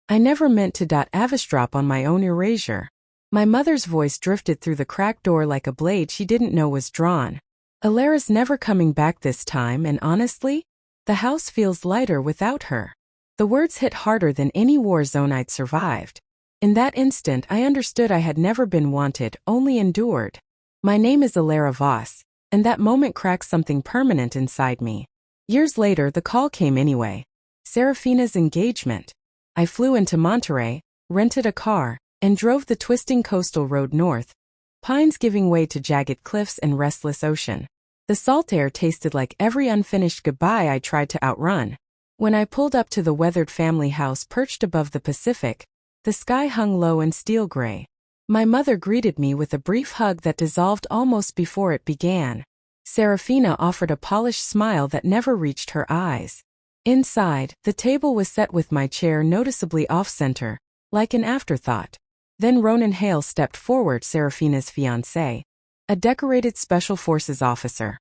I never meant to avstrop on my own erasure. My mother's voice drifted through the cracked door like a blade she didn't know was drawn. Alara's never coming back this time, and honestly, the house feels lighter without her. The words hit harder than any war zone I'd survived. In that instant, I understood I had never been wanted, only endured. My name is Alara Voss, and that moment cracked something permanent inside me. Years later, the call came anyway. Serafina's engagement. I flew into Monterey, rented a car, and drove the twisting coastal road north, pines giving way to jagged cliffs and restless ocean. The salt air tasted like every unfinished goodbye I tried to outrun. When I pulled up to the weathered family house perched above the Pacific, the sky hung low and steel gray. My mother greeted me with a brief hug that dissolved almost before it began. Serafina offered a polished smile that never reached her eyes. Inside, the table was set with my chair noticeably off-center, like an afterthought. Then Ronan Hale stepped forward, Serafina's fiancé, a decorated Special Forces officer.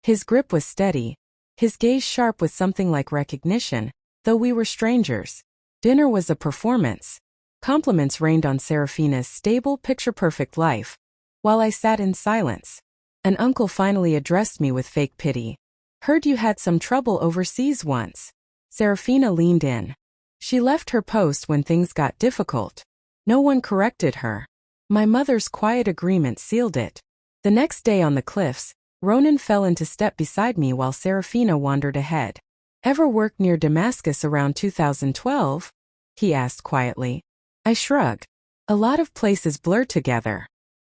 His grip was steady, his gaze sharp with something like recognition, though we were strangers. Dinner was a performance. Compliments rained on Serafina's stable, picture-perfect life, while I sat in silence. An uncle finally addressed me with fake pity. "Heard you had some trouble overseas once." Serafina leaned in. She left her post when things got difficult. No one corrected her. My mother's quiet agreement sealed it. The next day on the cliffs, Ronan fell into step beside me while Serafina wandered ahead. "Ever worked near Damascus around 2012? He asked quietly. I shrugged. "A lot of places blur together."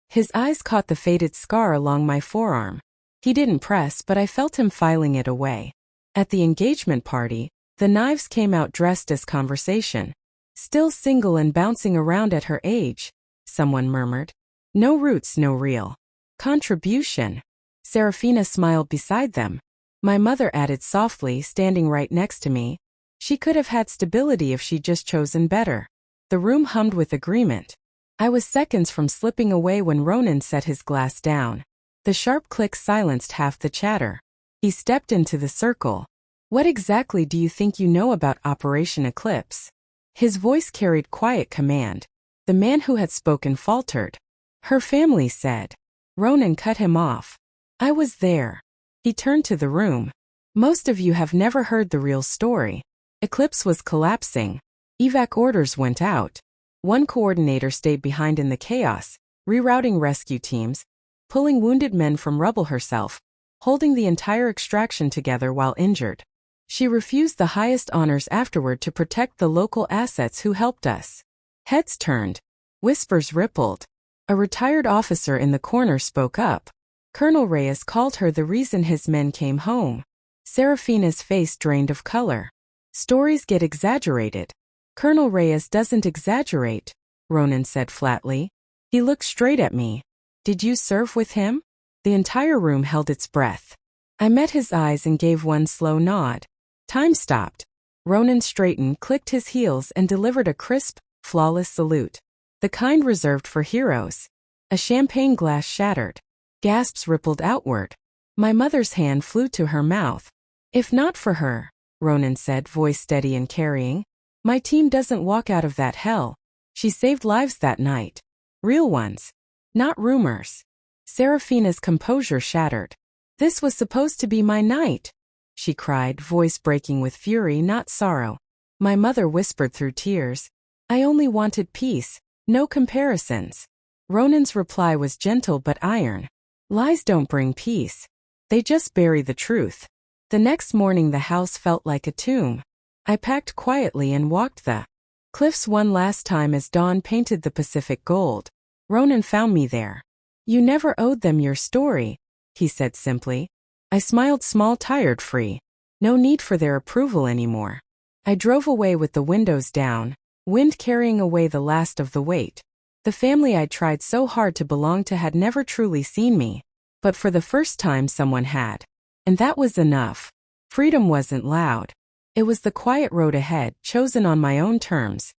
His eyes caught the faded scar along my forearm. He didn't press, but I felt him filing it away. At the engagement party, the knives came out dressed as conversation. "Still single and bouncing around at her age," someone murmured. "No roots, no real contribution." Serafina smiled beside them. My mother added softly, standing right next to me, "She could have had stability if she'd just chosen better." The room hummed with agreement. I was seconds from slipping away when Ronan set his glass down. The sharp click silenced half the chatter. He stepped into the circle. "What exactly do you think you know about Operation Eclipse?" His voice carried quiet command. The man who had spoken faltered. "Her family said." Ronan cut him off. "I was there." He turned to the room. "Most of you have never heard the real story. Eclipse was collapsing. Evac orders went out. One coordinator stayed behind in the chaos, rerouting rescue teams, pulling wounded men from rubble herself, holding the entire extraction together while injured. She refused the highest honors afterward to protect the local assets who helped us." Heads turned. Whispers rippled. A retired officer in the corner spoke up. Colonel Reyes called her the reason his men came home. Serafina's face drained of color. "Stories get exaggerated." "Colonel Reyes doesn't exaggerate," Ronan said flatly. He looked straight at me. "Did you serve with him?" The entire room held its breath. I met his eyes and gave one slow nod. Time stopped. Ronan straightened, clicked his heels, and delivered a crisp, flawless salute. The kind reserved for heroes. A champagne glass shattered. Gasps rippled outward. My mother's hand flew to her mouth. "If not for her," Ronan said, voice steady and carrying, "my team doesn't walk out of that hell." She saved lives that night. Real ones. Not rumors. Serafina's composure shattered. "This was supposed to be my night," she cried, voice breaking with fury, not sorrow. My mother whispered through tears, "I only wanted peace, no comparisons." Ronan's reply was gentle but iron. "Lies don't bring peace. They just bury the truth." The next morning the house felt like a tomb. I packed quietly and walked the cliffs one last time as dawn painted the Pacific gold. Ronan found me there. "You never owed them your story," he said simply. I smiled, small, tired, free. No need for their approval anymore. I drove away with the windows down, wind carrying away the last of the weight. The family I'd tried so hard to belong to had never truly seen me. But for the first time someone had. And that was enough. Freedom wasn't loud. It was the quiet road ahead, chosen on my own terms.